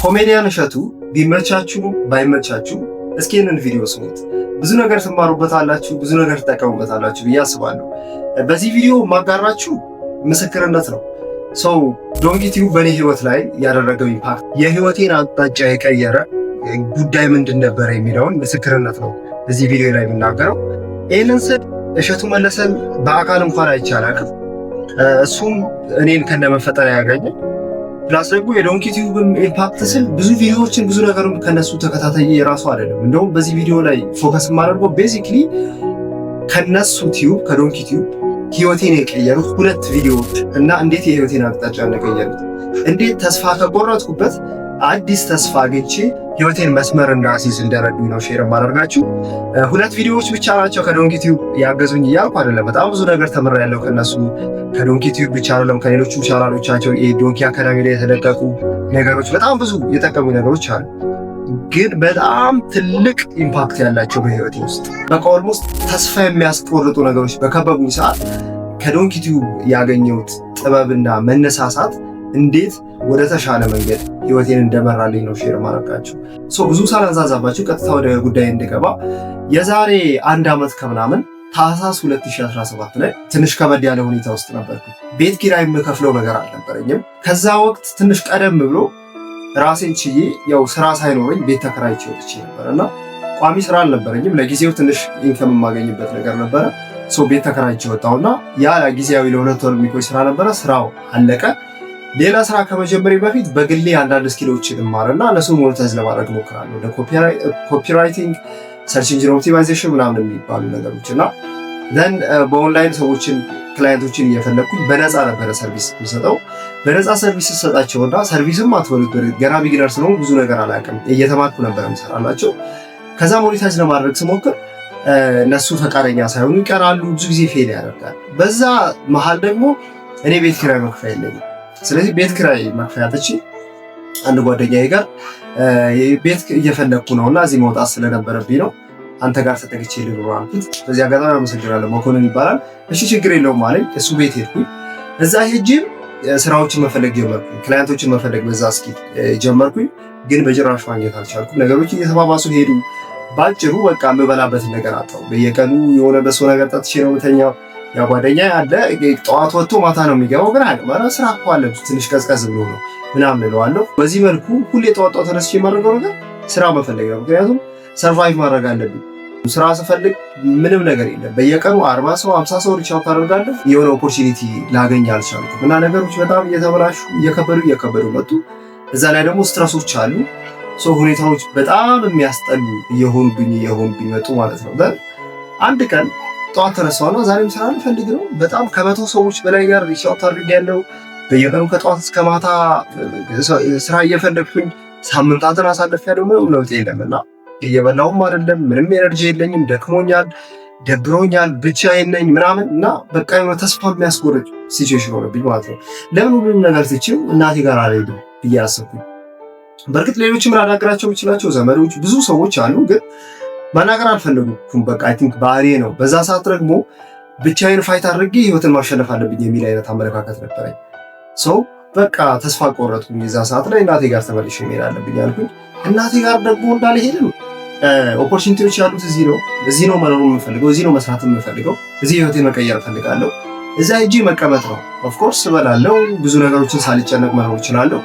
ኮሜዲያን እሸቱ ቢመቻችሁ ባይመቻችሁ እስኪ ይህንን ቪዲዮ ስሙት። ብዙ ነገር ትማሩበታላችሁ፣ ብዙ ነገር ትጠቀሙበታላችሁ ብዬ አስባለሁ። በዚህ ቪዲዮ ማጋራችሁ ምስክርነት ነው። ሰው ዶንኪ ቲዩብ በእኔ ህይወት ላይ ያደረገው ኢምፓክት፣ የህይወቴን አቅጣጫ የቀየረ ጉዳይ ምንድን ነበረ የሚለውን ምስክርነት ነው እዚህ ቪዲዮ ላይ የምናገረው። ይህንን ስል እሸቱ መለሰን በአካል እንኳን አይቼ አላውቅም። እሱም እኔን ከነመፈጠር ያገኘ ፕላስ ደግሞ የዶንኪ ቲዩብ ኢምፓክት ስል ብዙ ቪዲዮዎችን ብዙ ነገሩን ከነሱ ተከታታይ የራሱ አይደለም። እንደውም በዚህ ቪዲዮ ላይ ፎከስ የማደርገው ቤዚክሊ ከነሱ ቲዩብ ከዶንኪ ቲዩብ ህይወቴን የቀየሩት ሁለት ቪዲዮዎች እና እንዴት የህይወቴን አቅጣጫ እንደቀየሩት፣ እንዴት ተስፋ ከቆረጥኩበት አዲስ ተስፋ አግኝቼ ህይወቴን መስመር እንዳሲዝ እንደረዱኝ ነው ሼር የማደርጋችሁ። ሁለት ቪዲዮዎች ብቻ ናቸው ከዶንኪ ቲዩብ ያገዙኝ እያልኩ አይደለም። በጣም ብዙ ነገር ተምሬያለሁ ከነሱ። ከዶንኪ ቲዩብ ብቻ አይደለም ከሌሎችም ቻናሎቻቸው የዶንኪ አካዳሚ ላይ የተለቀቁ ነገሮች በጣም ብዙ የጠቀሙ ነገሮች አሉ። ግን በጣም ትልቅ ኢምፓክት ያላቸው በህይወቴ ውስጥ በቃ ኦልሞስት ተስፋ የሚያስቆርጡ ነገሮች በከበቡኝ ሰዓት ከዶንኪ ቲዩብ ያገኘሁት ጥበብና መነሳሳት እንዴት ወደ ተሻለ መንገድ ህይወቴን እንደመራልኝ ነው ሼር ማድረጋችሁ። ብዙ ሳላንዛዛባችሁ ቀጥታ ወደ ጉዳይ እንድገባ የዛሬ 1 ዓመት ከምናምን ታህሳስ 2017 ላይ ትንሽ ከበድ ያለ ሁኔታ ውስጥ ነበርኩ። ቤት ኪራይ የምከፍለው ነገር አልነበረኝም። ከዛ ወቅት ትንሽ ቀደም ብሎ ራሴን ችዬ ያው ስራ ሳይኖረኝ ቤት ተከራይቼ ወጥቼ ነበርና ቋሚ ስራ አልነበረኝም። ለጊዜው ትንሽ ኢንከም የማገኝበት ነገር ነበረ። ቤት ተከራይቼ ወጣሁና ያ ጊዜያዊ ለ2 ወር የሚቆይ ስራ ነበረ። ስራው አለቀ። ሌላ ስራ ከመጀመሪያ በፊት በግሌ አንዳንድ ስኪሎችን እማርና እነሱን ሞኔታይዝ ለማድረግ እሞክራለሁ። ኮፒራይቲንግ፣ ሰርች ኢንጂን ኦፕቲማይዜሽን ምናምን የሚባሉ ነገሮች እና ዘን በኦንላይን ሰዎችን ክላይንቶችን እየፈለግኩኝ በነፃ ነበረ ሰርቪስ የምሰጠው። በነፃ ሰርቪስ ስሰጣቸውና ሰርቪስም አትበሉት ገና ቢግነር ስለሆኑ ብዙ ነገር አላውቅም እየተማርኩ ነበረ የምሰራላቸው። ከዛ ሞኔታይዝ ለማድረግ ስሞክር እነሱ ፈቃደኛ ሳይሆኑ ይቀራሉ። ብዙ ጊዜ ፌል ያደርጋል። በዛ መሀል ደግሞ እኔ ቤት ኪራይ መክፈያ የለኝም። ስለዚህ ቤት ኪራይ መክፈያ አጥቼ አንድ ጓደኛዬ ጋር ቤት እየፈለግኩ ነውና እዚህ መውጣት ስለነበረብኝ ነው አንተ ጋር ተጠግቼ ልኖር አልኩት። በዚህ አጋጣሚ አመሰግናለሁ። መኮንን ይባላል። እሺ ችግር የለውም አለኝ። እሱ ቤት ሄድኩኝ። እዛ ሄጄም ስራዎችን መፈለግ ጀመርኩኝ። ክላይንቶችን መፈለግ በዛ እስኪ ጀመርኩኝ። ግን በጭራሽ ማግኘት አልቻልኩም። ነገሮች እየተባባሱ ሄዱ። ባጭሩ በቃ የምበላበትን ነገር አጣሁ። በየቀኑ የሆነ በሰው ነገር ጠጥቼ ነው የምተኛው። ያ ጓደኛ አለ ጠዋት ወጥቶ ማታ ነው የሚገባው። ግን አቅመራ ስራ እኮ አለ ትንሽ ቀዝቀዝ ብሎ ነው ምናምን እለዋለሁ። በዚህ መልኩ ሁሌ ጠዋት ተነስቼ የማደርገው ነገር ስራ መፈለግ ነው። ምክንያቱም ሰርቫይቭ ማድረግ አለብኝ። ስራ ስፈልግ ምንም ነገር የለም። በየቀኑ 40 ሰው 50 ሰው ሪች አውት አደርጋለሁ። የሆነ ኦፖርቹኒቲ ላገኝ አልቻልኩም እና ነገሮች በጣም እየተበላሹ እየከበዱ መጡ። እዛ ላይ ደግሞ ስትረሶች አሉ። ሁኔታዎች በጣም የሚያስጠሉ እየሆኑብኝ መጡ ማለት ነው። አንድ ቀን ጠዋት ተነሳውና ዛሬም ስራ ልፈልግ ነው። በጣም ከ100 ሰዎች በላይ ጋር ሪች አውት አድርጌያለሁ። በየቀኑ ከጠዋት እስከ ማታ ስራ እየፈለግኩኝ ሳምንታትን አሳልፌያለሁ። ምንም ለውጥ የለምና እየበላሁም አይደለም። ምንም ኤነርጂ የለኝም። ደክሞኛል፣ ደብሮኛል፣ ብቻዬን ነኝ ምናምን እና በቃ የሆነ ተስፋ የሚያስቆርጥ ሲቹዌሽን ሆነብኝ ማለት ነው። ለምን ሁሉንም ነገር ትቼው እናቴ ጋር አልሄድም ብዬ አሰብኩኝ። በእርግጥ ሌሎችም ላናገራቸው የምችላቸው ዘመዶች ብዙ ሰዎች አሉ፣ ግን ማናገር አልፈለጉም። በቃ አይ ቲንክ ባህሪ ነው። በዛ ሰዓት ደግሞ ብቻዬን ፋይት አድርጌ ህይወትን ማሸነፍ አለብኝ የሚል አይነት አመለካከት ነበረኝ። በቃ ተስፋ ቆረጥኩኝ። የዛ ሰዓት ላይ እናቴ ጋር ተመልሼ መሄድ አለብኝ አልኩኝ። እናቴ ጋር ደግሞ እንዳልሄድም ኦፖርቹኒቲዎች ያሉት እዚህ ነው መኖር የምፈልገው፣ እዚህ ነው መስራት የምፈልገው፣ እዚህ ህይወቴን መቀየር እፈልጋለሁ። እዛ ሂጄ መቀመጥ ነው። ኦፍኮርስ እበላለሁ፣ ብዙ ነገሮችን ሳልጨነቅ መኖር እችላለሁ።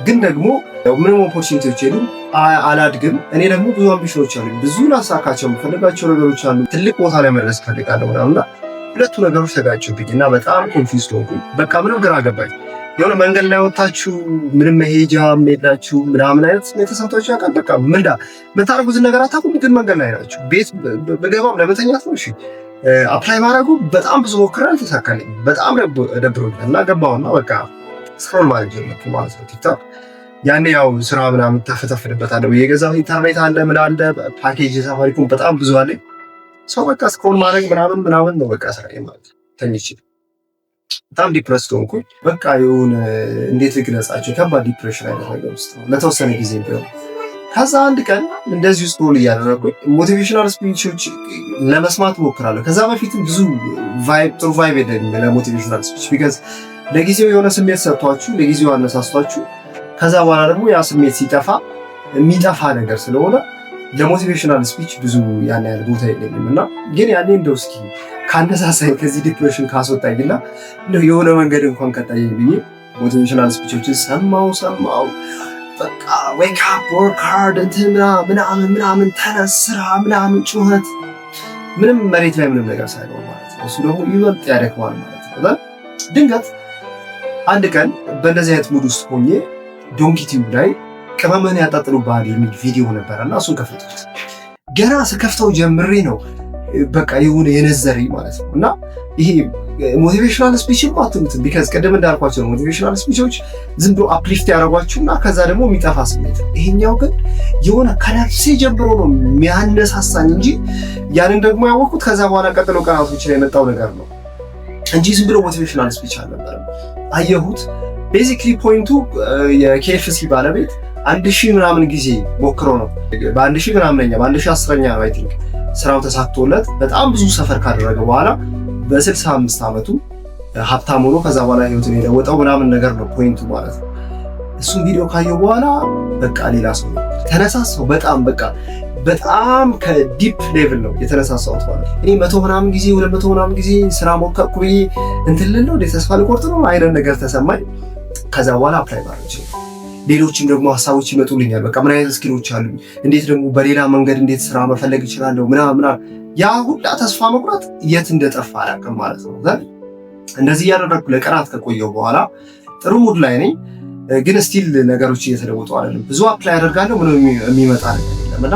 ግን ደግሞ ምንም ኦፖርቹኒቲዎች የሉም፣ አላድግም። እኔ ደግሞ ብዙ አምቢሽኖች አሉ፣ ብዙ ላሳካቸው የምፈልጋቸው ነገሮች አሉ፣ ትልቅ ቦታ ላይ መድረስ እፈልጋለሁ ምናምና ሁለቱ ነገሮች ተጋጩብኝ እና በጣም ኮንፊውዝድ ሆንኩኝ። በቃ ምንም ግራ ገባኝ። የሆነ መንገድ ላይ ወጣችሁ ምንም መሄጃ የላችሁ ምናምን አይነት የተሰምቷችሁ ያውቃል። በቃ የምታደርጉትን ነገር አታውቁም፣ ግን መንገድ ላይ ናችሁ። ቤት በገባም ለመተኛት ነው። እሺ አፕላይ ማድረጉ በጣም ብዙ ሞክሬ አልተሳካልኝም። በጣም ደብሮኛል እና ገባሁና በቃ ስክሮል ማድረግ ጀመርኩ ማለት ነው። ቲክቶክ ያኔ ያው ስራ ምናምን ተፈተፍንበታለሁ። የገዛው ኢንተርኔት አለ ምን አለ ፓኬጅ ሳፋሪኮም በጣም ብዙ አለ። በቃ ስክሮል ማድረግ ምናምን ነው በቃ ስራዬ ማለት ነው። ተኝቼ በጣም ዲፕረስድ ሆንኩኝ። በቃ የሆነ እንዴት ልግለጻቸው ከባድ ዲፕሬሽን አይነት ነገር ውስጥ ነው ለተወሰነ ጊዜ ቢሆን። ከዛ አንድ ቀን እንደዚህ ስክሮል እያደረኩኝ ሞቲቬሽናል ስፒቾች ለመስማት ሞክራለሁ። ከዛ በፊትም ብዙ ጥሩ ቫይብ የለኝም ለሞቲቬሽናል ስፒች ቢካዝ ለጊዜው የሆነ ስሜት ሰጥቷችሁ ለጊዜው አነሳስቷችሁ ከዛ በኋላ ደግሞ ያ ስሜት ሲጠፋ የሚጠፋ ነገር ስለሆነ ለሞቲቬሽናል ስፒች ብዙ ያን ያህል ቦታ የለኝም እና ግን ያኔ እንደው እስኪ ካነሳሳኝ ከዚህ ዲፕሬሽን ካስወጣኝና እንደው የሆነ መንገድ እንኳን ከታየኝ ብዬ ሞቲቬሽናል ስፒቾችን ሰማው በቃ ዌክ አፕ ወርክ ሃርድ እንትን ምናምን ተነስ ስራ ምናምን ጩኸት ምንም መሬት ላይ ምንም ነገር ሳይኖር ማለት ነው። እሱ ደግሞ ይበልጥ ያደክማል ማለት ነው። ድንገት አንድ ቀን በእንደዚህ አይነት ሙድ ውስጥ ሆኜ ዶንኪ ቲዩብ ላይ ቅመምህን ያጣጥሉብሃል የሚል ቪዲዮ ነበረና እሱን ከፈትኩት። ገና ስከፍተው ጀምሬ ነው በቃ የሆነ የነዘረኝ ማለት ነው። እና ይሄ ሞቲቬሽናል ስፒችን አትሉትም ቢካዝ ቅድም እንዳልኳቸው ሞቲቬሽናል ስፒቾች ዝም ብሎ አፕሊፍት ያደርጓችሁና ከዛ ደግሞ የሚጠፋ ስሜት። ይሄኛው ግን የሆነ ከነፍሴ ጀምሮ ነው የሚያነሳሳኝ እንጂ ያንን ደግሞ ያወቅኩት ከዛ በኋላ ቀጥሎ ቀናቶች ላይ የመጣው ነገር ነው እንጂ ዝም ብሎ ሞቲቬሽናል ስፒች አልነበረም። አየሁት ቤዚክሊ ፖይንቱ የኬኤፍሲ ባለቤት 1000 ምናምን ጊዜ ሞክሮ ነው በ1000 ምናምንኛ በ1010ኛ ነው አይ ቲንክ ስራው ተሳክቶለት በጣም ብዙ ሰፈር ካደረገ በኋላ በ65 ዓመቱ ሀብታም ሆኖ ከዛ በኋላ ህይወቱን የለወጠው ምናምን ነገር ነው ፖይንቱ ማለት ነው። እሱን ቪዲዮ ካየው በኋላ በቃ ሌላ ሰው ተነሳሳው። በጣም ከዲፕ ሌቭል ነው የተነሳሳሁት ማለት ነው። እኔ 100 ምናምን ጊዜ 200 ምናምን ጊዜ ስራ ሞከርኩ ብዬ እንትን ልል ነው ተስፋ ልቆርጥ ነው አይነት ነገር ተሰማኝ። ከዛ በኋላ አፕላይ ማድረግ ሌሎችም ደግሞ ሀሳቦች ይመጡልኛል። በቃ ምን አይነት ስኪሎች አሉኝ፣ እንዴት ደግሞ በሌላ መንገድ እንዴት ስራ መፈለግ እችላለሁ ምናምን ያ ሁላ ተስፋ መቁረጥ የት እንደጠፋ አላውቅም ማለት ነው። እንደዚህ እያደረግኩ ለቀናት ከቆየው በኋላ ጥሩ ሙድ ላይ ነኝ፣ ግን ስቲል ነገሮች እየተለወጡ አይደለም። ብዙ አፕላይ አደርጋለሁ፣ ምንም የሚመጣ ነገር የለም እና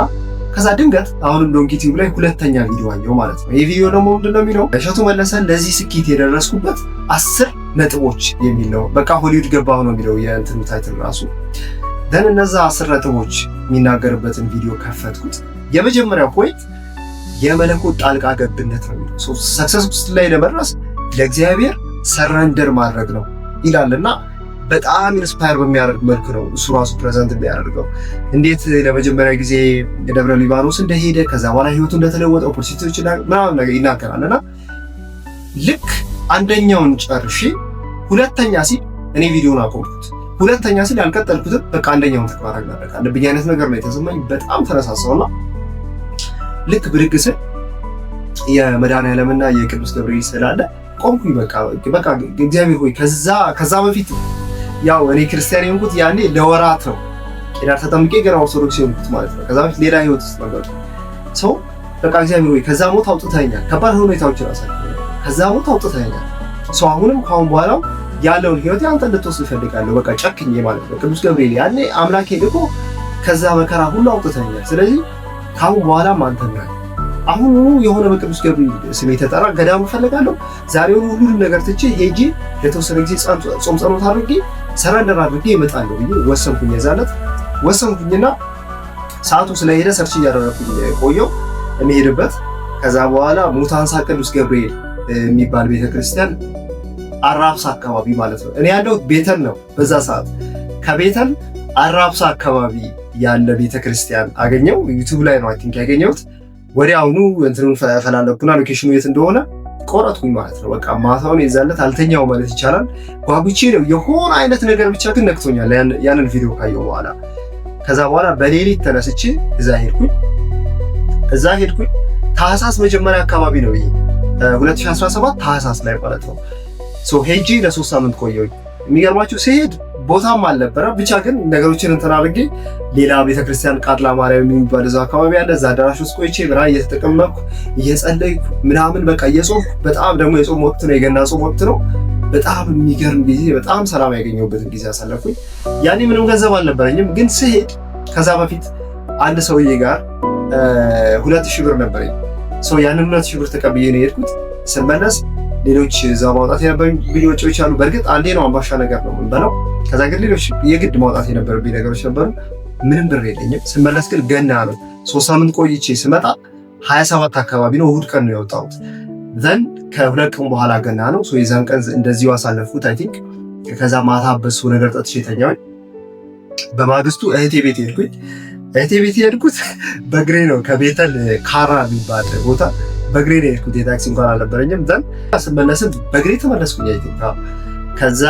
ከዛ ድንገት አሁንም ዶንኪ ቲዩብ ላይ ሁለተኛ ቪዲዮ አየሁ ማለት ነው። ይህ ቪዲዮ ደግሞ ምንድነው የሚለው እሸቱ መለሰ ለዚህ ስኬት የደረስኩበት 10 ነጥቦች የሚል ነው። በቃ ሆሊውድ ገባሁ ነው የሚለው የእንትኑ ታይትል ራሱ። ደን እነዛ 10 ነጥቦች የሚናገርበትን ቪዲዮ ከፈትኩት። የመጀመሪያው ፖይንት የመለኮት ጣልቃ ገብነት ነው የሚለው። ሰክሰስ ውስጥ ላይ ለመድረስ ለእግዚአብሔር ሰረንደር ማድረግ ነው ይላልና በጣም ኢንስፓየር በሚያደርግ መልኩ ነው እሱ ራሱ ፕሬዘንት የሚያደርገው። እንዴት ለመጀመሪያ ጊዜ የደብረ ሊባኖስ እንደሄደ ከዛ በኋላ ህይወቱ እንደተለወጠ ኦፖርቹኒቲዎች ምናምን ነገር ይናገራልና ልክ አንደኛውን ጨርሼ ሁለተኛ ሲል እኔ ቪዲዮን አቆምኩት። ሁለተኛ ሲል ያልቀጠልኩትም በቃ አንደኛውን ተግባር ማድረግ አለብኝ አይነት ነገር ነው የተሰማኝ። በጣም ተነሳሳውና ልክ ብድግ ስል የመድኃኔዓለምና የቅዱስ ገብርኤል ስላለ ቆምኩኝ። በቃ እግዚአብሔር ሆይ ከዛ በፊት ያው እኔ ክርስቲያን የሆንኩት ያኔ ለወራት ነው። ቄዳር ተጠምቄ ገና ኦርቶዶክስ የሆንኩት ማለት ነው። ከዛ በፊት ሌላ ህይወት ውስጥ ነበር። ሰው በቃ እግዚአብሔር ሆይ ከዛ ሞት አውጥተኸኛል፣ ከባድ ሁኔታዎችን አሳልፈኛል፣ ከዛ ሞት አውጥተኸኛል። ሰው አሁንም ካሁን በኋላው ያለውን ህይወት አንተ እንድትወስድ እፈልጋለሁ። በቃ ጨክኜ ማለት ነው። ቅዱስ ገብርኤል ያኔ አምላኬ ልኮ ከዛ መከራ ሁሉ አውጥተኸኛል። ስለዚህ ካሁን በኋላም አንተ ነህ። አሁን የሆነ በቅዱስ ገብርኤል ስም የተጠራ ገዳም እፈልጋለሁ። ዛሬውን ሁሉንም ነገር ትቼ ሄጄ ለተወሰነ ጊዜ ጾም ጸሎት አድርጌ ሰረንደር አድርጌ እመጣለሁ ብዬ ወሰንኩኝ። የዛለት ወሰንኩኝና ሰዓቱ ስለሄደ ሰርች እያደረኩኝ ቆየው የሚሄድበት። ከዛ በኋላ ሙታንሳ ቅዱስ ገብርኤል የሚባል ቤተክርስቲያን አራብሳ አካባቢ ማለት ነው። እኔ ያለው ቤተል ነው። በዛ ሰዓት ከቤተል አራብሳ አካባቢ ያለ ቤተክርስቲያን አገኘው። ዩቲዩብ ላይ ነው አይ ቲንክ ያገኘሁት። ወዲያውኑ እንትኑን ፈላለኩና ሎኬሽኑ የት እንደሆነ ቆረጥኩኝ ማለት ነው። በቃ ማታውን የዛለት አልተኛው ማለት ይቻላል። ጓጉቼ ነው የሆነ አይነት ነገር ብቻ ግን ነክቶኛል ያንን ቪዲዮ ካየው በኋላ። ከዛ በኋላ በሌሊት ተነስቼ እዛ ሄድኩኝ። ታህሳስ መጀመሪያ አካባቢ ነው ይሄ 2017 ታህሳስ ላይ ማለት ነው። ሄጄ ለ3 ሳምንት ቆየሁኝ። የሚገርማችሁ ሲሄድ ቦታም አልነበረ ብቻ ግን ነገሮችን እንትን አድርጌ ሌላ ቤተክርስቲያን ቃጥላ ማርያም የሚባል እዛው አካባቢ ያለ እዛ አዳራሽ ውስጥ ቆይቼ ብራ እየተጠቀመኩ እየጸለይኩ ምናምን በቃ እየጾምኩ በጣም ደግሞ የጾም ወቅት ነው፣ የገና ጾም ወቅት ነው። በጣም የሚገርም ጊዜ፣ በጣም ሰላም ያገኘሁበትን ጊዜ አሳለፍኩኝ። ያኔ ምንም ገንዘብ አልነበረኝም፣ ግን ስሄድ ከዛ በፊት አንድ ሰውዬ ጋር 2000 ብር ነበረኝ። ያንን 2000 ብር ተቀብዬ ነው የሄድኩት። ስመለስ ሌሎች እዛ ማውጣት የነበረኝ ወጪዎች አሉ። በእርግጥ አንዴ ነው አምባሻ ነገር ነው የምንበላው። ከዛ ግን ሌሎች የግድ ማውጣት የነበረብኝ ነገሮች ነበሩ። ምንም ብር የለኝም። ስመለስ ግን ገና ነው 3 ሳምንት ቆይቼ ስመጣ 27 አካባቢ ነው፣ እሑድ ቀን ነው የወጣሁት። ዘን ከ2 ቀን በኋላ ገና ነው። የዛን ቀን እንደዚሁ አሳለፍኩት አይ ቲንክ። ከዛ ማታ በሱ ነገር ጠጥቼ ተኛሁኝ። በማግስቱ እህቴ ቤት ሄድኩኝ። እህቴ ቤት የሄድኩት በእግሬ ነው። ከቤተል ካራ የሚባል ቦታ በእግሬ ነው የሄድኩት። የታክሲ እንኳን አልነበረኝም። ዘን ስመለስም በእግሬ ተመለስኩኝ። አይ ቲንክ ከዛ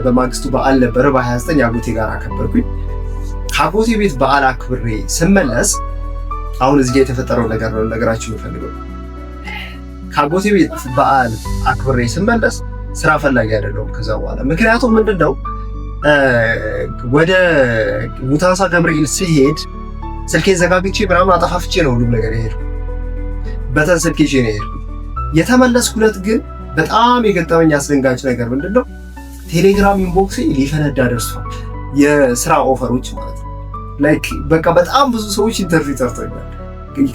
በማግስቱ በዓል ነበረ። በ29 አጎቴ ጋር አከበርኩኝ። ከአጎቴ ቤት በዓል አክብሬ ስመለስ አሁን እዚህ ጋር የተፈጠረው ነገር ነው ነገራችሁ የምፈልገው። ከአጎቴ ቤት በዓል አክብሬ ስመለስ ስራ ፈላጊ አይደለሁም ከዛ በኋላ። ምክንያቱም ምንድነው ወደ ሙታሳ ገብርኤል ሲሄድ ስልኬን ዘጋግቼ ምናምን አጠፋፍቼ ነው ሁሉም ነገር የሄድኩት። በተን ስልኬ ይዤ ነው የሄድኩት። የተመለስኩለት ግን በጣም የገጠመኝ አስደንጋጭ ነገር ምንድነው ቴሌግራም ኢንቦክሴ ሊፈነዳ ደርሷል። የስራ ኦፈሮች ማለት ነው። ላይክ በቃ በጣም ብዙ ሰዎች ኢንተርቪው ጠርቶኛል።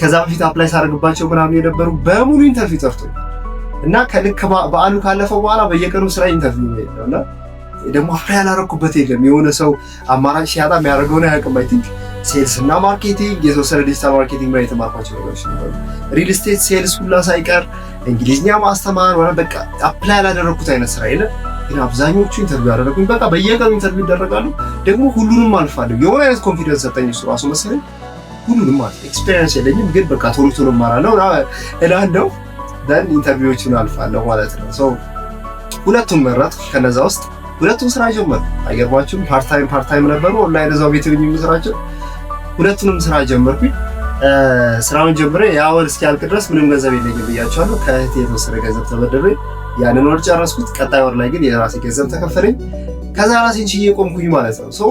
ከዛ በፊት አፕላይ ሳደርግባቸው ምናምን የነበሩ በሙሉ ኢንተርቪው ጠርቶኛል እና ከልክ በዓሉ ካለፈው በኋላ በየቀኑ ስራ ኢንተርቪው ነው እና ደግሞ አፕላይ ያላረኩበት የለም። የሆነ ሰው አማራጭ ሲያጣ የሚያደርገውን አያውቅም። አይ ቲንክ ሴልስ እና ማርኬቲንግ፣ የተወሰነ ዲጂታል ማርኬቲንግ ላይ የተማርኳቸው ነገሮች ነበሩ። ሪል ስቴት ሴልስ ሁላ ሳይቀር እንግሊዝኛ ማስተማር ወራ በቃ አፕላይ ያላደረኩት አይነት ስራ የለም። ግን አብዛኞቹ ኢንተርቪው ያደረጉኝ በቃ በየቀኑ ኢንተርቪው ይደረጋሉ። ደግሞ ሁሉንም አልፋለሁ። የሆነ አይነት ኮንፊደንስ ሰጠኝ እሱ ራሱ መሰለኝ። ሁሉንም ማለት ኤክስፒሪየንስ የለኝም ግን በቃ ቶሎ ቶሎ እማራለሁ እላለሁ። ደን ኢንተርቪዎችን አልፋለሁ ማለት ነው። ሶ ሁለቱን መረጥኩ። ከነዛ ውስጥ ሁለቱን ስራ ጀመርኩ። አይገርማችሁም? ፓርት ታይም ነበሩ ኦንላይን እዛው ቤት ሆኜ የምሰራቸው። ሁለቱንም ስራ ጀመርኩኝ። ስራውን ጀምሬ ያ ወር እስኪያልቅ ድረስ ምንም ገንዘብ የለኝም ብያቸዋለሁ። ከእህቴ የተወሰነ ገንዘብ ተበደሬ ያንን ወር ጨረስኩት። ቀጣይ ወር ላይ ግን የራሴ ገንዘብ ተከፈለኝ። ከዛ ራሴን ችዬ ቆምኩኝ ማለት ነው። ሶ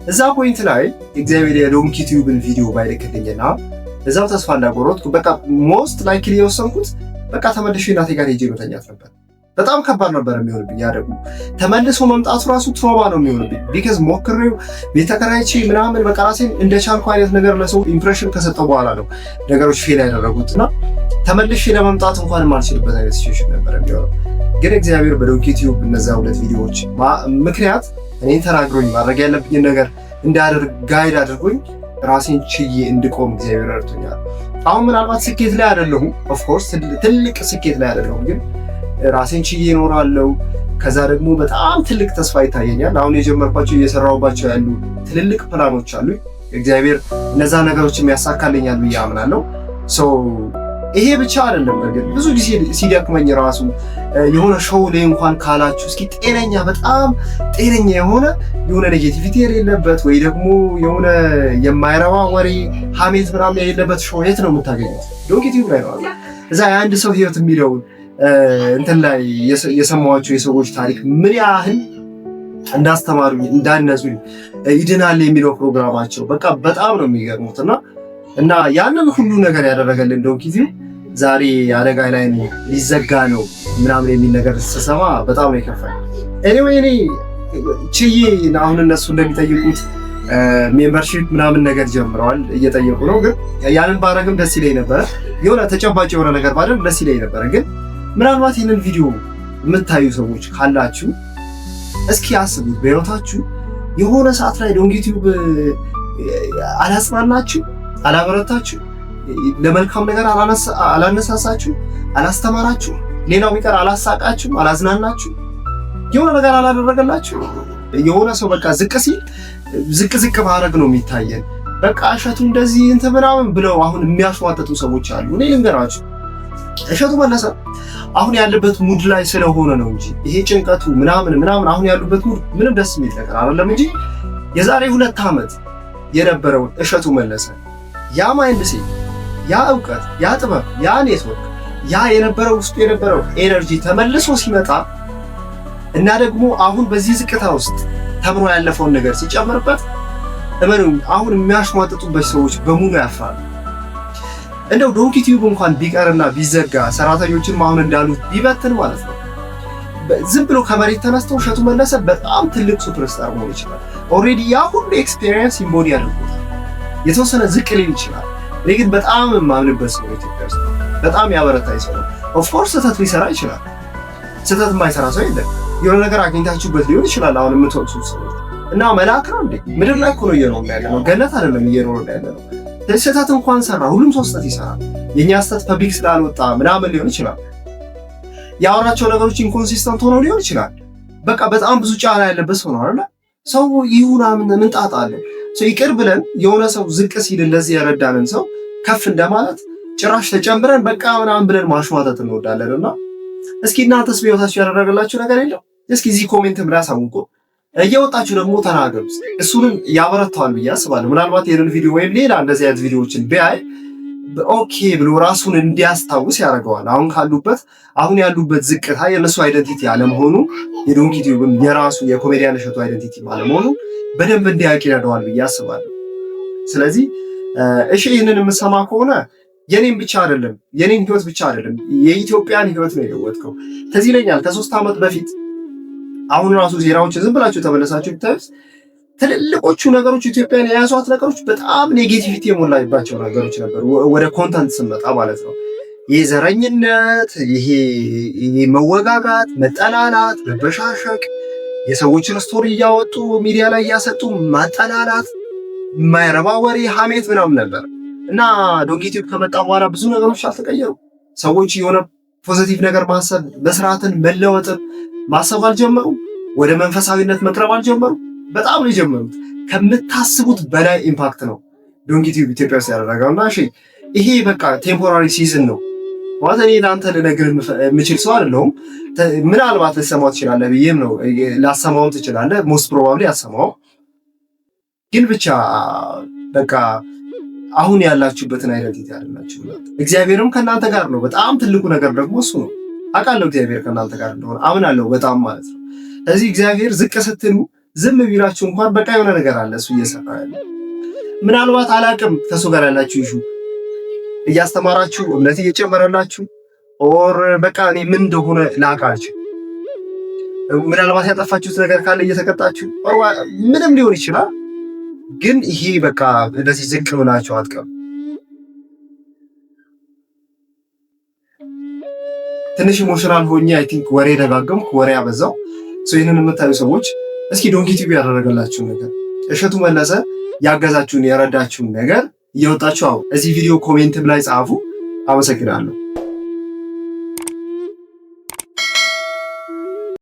እዛ ፖይንት ላይ እግዚአብሔር የዶንኪ ቲዩብን ቪዲዮ ባይልክልኝና እዛው ተስፋ እንዳቆረጥኩ በቃ ሞስት ላይክሊ የወሰንኩት በቃ ተመልሼ እናቴ ጋር ሄጄ መተኛት ነበር። በጣም ከባድ ነበር የሚሆንብኝ። ያ ደግሞ ተመልሶ መምጣቱ ራሱ ትሮማ ነው የሚሆንብኝ። ቢካዝ ሞክሬው ቤት ተከራይቼ ምናምን በቃ ራሴን እንደ ቻልኩ አይነት ነገር ለሰው ኢምፕሬሽን ከሰጠው በኋላ ነው ነገሮች ፌል ያደረጉትና ተመልሼ ለመምጣት እንኳን የማልችልበት አይነት ሲቹዌሽን ነበር የሚሆነው። ግን እግዚአብሔር በዶንኪ ቲዩብ እነዛ ሁለት ቪዲዮዎች ምክንያት እኔን ተናግሮኝ ማድረግ ያለብኝን ነገር እንዳደርግ ጋይድ አድርጎኝ ራሴን ችዬ እንድቆም እግዚአብሔር ረድቶኛል። አሁን ምናልባት ስኬት ላይ አይደለሁም፣ ኦፍ ኮርስ ትልቅ ስኬት ላይ አይደለሁም፣ ግን ራሴን ችዬ እኖራለሁ። ከዛ ደግሞ በጣም ትልቅ ተስፋ ይታየኛል። አሁን የጀመርኳቸው እየሰራሁባቸው ያሉ ትልልቅ ፕላኖች አሉ። እግዚአብሔር እነዛ ነገሮችም ያሳካልኛል ብዬ አምናለሁ። ሶ ይሄ ብቻ አይደለም። ግን ብዙ ጊዜ ሲደክመኝ ራሱ የሆነ ሾው ላይ እንኳን ካላችሁ እስኪ ጤነኛ በጣም ጤነኛ የሆነ ኔጌቲቪቲ የሌለበት ወይ ደግሞ የሆነ የማይረባ ወሬ ሀሜት ምናምን የሌለበት ሾው የት ነው የምታገኙት? ዶንኪ ቲዩብ ላይ ነው። እዛ የአንድ ሰው ህይወት የሚለውን እንትን ላይ የሰማኋቸው የሰዎች ታሪክ ምን ያህል እንዳስተማሩኝ እንዳነጹኝ ይድናል የሚለው ፕሮግራማቸው በቃ በጣም ነው የሚገርሙት እና ያንን ሁሉ ነገር ያደረገልን ዶንኪ ቲዩብ ዛሬ አደጋ ላይ ነው ሊዘጋ ነው ምናምን የሚል ነገር ስሰማ በጣም ነው የከፋኝ። ኤኒዌይ እኔ ችዬ አሁን እነሱ እንደሚጠይቁት ሜምበርሺፕ ምናምን ነገር ጀምረዋል እየጠየቁ ነው። ግን ያንን ባረግም ደስ ይለኝ ነበረ። የሆነ ተጨባጭ የሆነ ነገር ባደርግ ደስ ይለኝ ነበረ። ግን ምናልባት ይህንን ቪዲዮ የምታዩ ሰዎች ካላችሁ እስኪ አስቡት። በህይወታችሁ የሆነ ሰዓት ላይ ዶንኪ ቲዩብ አላጽናናችሁ፣ አላበረታችሁ፣ ለመልካም ነገር አላነሳሳችሁ፣ አላስተማራችሁ፣ ሌላው ቢቀር አላሳቃችሁ፣ አላዝናናችሁ፣ የሆነ ነገር አላደረገላችሁ። የሆነ ሰው በቃ ዝቅ ሲል ዝቅ ማድረግ ነው የሚታየን። በቃ እሸቱ እንደዚህ እንትን ምናምን ብለው አሁን የሚያሽሟጠጡ ሰዎች አሉ። እኔ ልንገራችሁ እሸቱ መለሰ አሁን ያለበት ሙድ ላይ ስለሆነ ነው እንጂ ይሄ ጭንቀቱ ምናምን አሁን ያሉበት ሙድ ምንም ደስ የሚል ነገር አይደለም እንጂ የዛሬ 2 ዓመት የነበረው እሸቱ መለሰ ያ ማይንድ ሴት፣ ያ እውቀት፣ ያ ጥበብ፣ ያ ኔትወርክ፣ ያ የነበረው ውስጡ የነበረው ኤነርጂ ተመልሶ ሲመጣ እና ደግሞ አሁን በዚህ ዝቅታ ውስጥ ተምሮ ያለፈውን ነገር ሲጨምርበት እመኑኝ አሁን የሚያሽሟጥጡበት ሰዎች በሙሉ ያፍራሉ። እንደው ዶንኪ ቲዩብ እንኳን ቢቀርና ቢዘጋ ሰራተኞችን አሁን እንዳሉት ቢበትን ማለት ነው ዝም ብሎ ከመሬት ተነስተው እሸቱ መለሰ በጣም ትልቅ ሱፐርስታር መሆን ይችላል። ኦልሬዲ ያ ሁሉ ኤክስፒሪየንስ ኢምቦዲ አድርጎታል። የተወሰነ ዝቅ ሊል ይችላል። እኔ ግን በጣም የማምንበት ሰው ኢትዮጵያ ውስጥ በጣም ያበረታኝ ሰው ነው። ኦፍ ኮርስ ስህተት ሊሰራ ይችላል። ስህተት የማይሰራ ሰው የለም። የሆነ ነገር አግኝታችሁበት ሊሆን ይችላል። አሁን የምትወቅሱት ሰዎች እና መልአክ ነው እንዴ? ምድር ላይ እኮ ነው እየኖርን ያለ ነው። ገነት አይደለም እየኖርን ያለ ነው። ስህተት እንኳን ሰራ፣ ሁሉም ሰው ስህተት ይሰራል። የኛ ስህተት ፐብሊክ ስላልወጣ ምናምን ሊሆን ይችላል። ያወራቸው ነገሮች ኢንኮንሲስተንት ሆኖ ሊሆን ይችላል። በቃ በጣም ብዙ ጫና ያለበት ሰው ነው አይደል? ሰው ይሁና ምን ጣጣ አለ? ሰው ይቅር ብለን የሆነ ሰው ዝቅ ሲል እንደዚህ ያረዳንን ሰው ከፍ እንደማለት ጭራሽ ተጨምረን በቃ ምናምን ብለን ማሽሟጠጥ እንወዳለንና እስኪ እናንተስ በህይወታችሁ ያደረገላችሁ ነገር የለም? እስኪ እዚህ ኮሜንትም ላይ አሳውቁ። እየወጣችሁ ደግሞ ተናገሩ። እሱንም ያበረታዋል ብዬ አስባለሁ። ምናልባት ይሄንን ቪዲዮ ወይም ሌላ እንደዚህ አይነት ቪዲዮዎችን ቢያይ ኦኬ ብሎ ራሱን እንዲያስታውስ ያደርገዋል። አሁን ያሉበት ዝቅታ የእነሱ አይደንቲቲ አለመሆኑ፣ የዶንኪ ቲዩብም የራሱ የኮሜዲያን እሸቱ አይደንቲቲ አለመሆኑ በደንብ እንዲያውቅ ይረዳዋል ብዬ አስባለሁ። ስለዚህ እሺ ይህንን የምሰማ ከሆነ የኔን ብቻ አይደለም የኔን ህይወት ብቻ አይደለም የኢትዮጵያን ህይወት ነው የለወጥከው። ከዚህ ይለኛል ከ3 ዓመት በፊት አሁን ራሱ ዜናዎችን ዝም ብላችሁ ተመለሳችሁ ብታዩት ትልልቆቹ ነገሮች ኢትዮጵያን የያዟት ነገሮች በጣም ኔጌቲቪቲ የሞላባቸው ነገሮች ነበሩ። ወደ ኮንተንት ስንመጣ ማለት ነው ይሄ ዘረኝነት፣ ይሄ መወጋጋት፣ መጠላላት፣ መበሻሸቅ፣ የሰዎችን ስቶሪ እያወጡ ሚዲያ ላይ እያሰጡ ማጠላላት፣ የማይረባ ወሬ፣ ሀሜት ምናምን ነበር እና ዶንኪ ቲዩብ ከመጣ በኋላ ብዙ ነገሮች አልተቀየሩ። ሰዎች የሆነ ፖዚቲቭ ነገር ማሰብ፣ መስራትን፣ መለወጥን ማሰብ አልጀመሩ። ወደ መንፈሳዊነት መቅረብ አልጀመሩ። በጣም ነው የጀመሩት። ከምታስቡት በላይ ኢምፓክት ነው ዶንኪ ቲዩብ ኢትዮጵያ ውስጥ ያደረገውና እሺ ይሄ በቃ ቴምፖራሪ ሲዝን ነው ማለት እኔ ለአንተ ልነግርህ የምችል ሰው አይደለሁም። ምናልባት ልሰማው ትችላለህ ብዬም ነው ላሰማውም ትችላለህ። ሞስት ፕሮባብሊ አሰማው። ግን ብቻ በቃ አሁን ያላችሁበትን አይደንቲቲ አይደላችሁ። እግዚአብሔርም ከእናንተ ጋር ነው። በጣም ትልቁ ነገር ደግሞ እሱ ነው። አውቃለሁ እግዚአብሔር ከእናንተ ጋር እንደሆነ አምናለሁ በጣም ማለት ነው። ስለዚህ እግዚአብሔር ዝቅ ስትሉ ዝም ቢላችሁ እንኳን በቃ የሆነ ነገር አለ እሱ እየሰራ ያለ። ምናልባት አላቅም ከሱ ጋር ያላችሁ ይሹ እያስተማራችሁ እምነት እየጨመረላችሁ ኦር በቃ እኔ ምን እንደሆነ ላቃችሁ፣ ምናልባት ያጠፋችሁት ነገር ካለ እየተቀጣችሁ ምንም ሊሆን ይችላል። ግን ይሄ በቃ እንደዚህ ዝቅ ብላችሁ አትቀሩ። ትንሽ ኢሞሽናል ሆኜ አይ ቲንክ ወሬ ደጋገምኩ፣ ወሬ ያበዛው። ይህንን የምታዩ ሰዎች እስኪ ዶንኪ ቲዩብ ያደረገላችሁን ነገር እሸቱ መለሰ ያገዛችሁን የረዳችሁን ነገር እየወጣችሁ እዚህ ቪዲዮ ኮሜንትም ላይ ጻፉ። አመሰግናለሁ።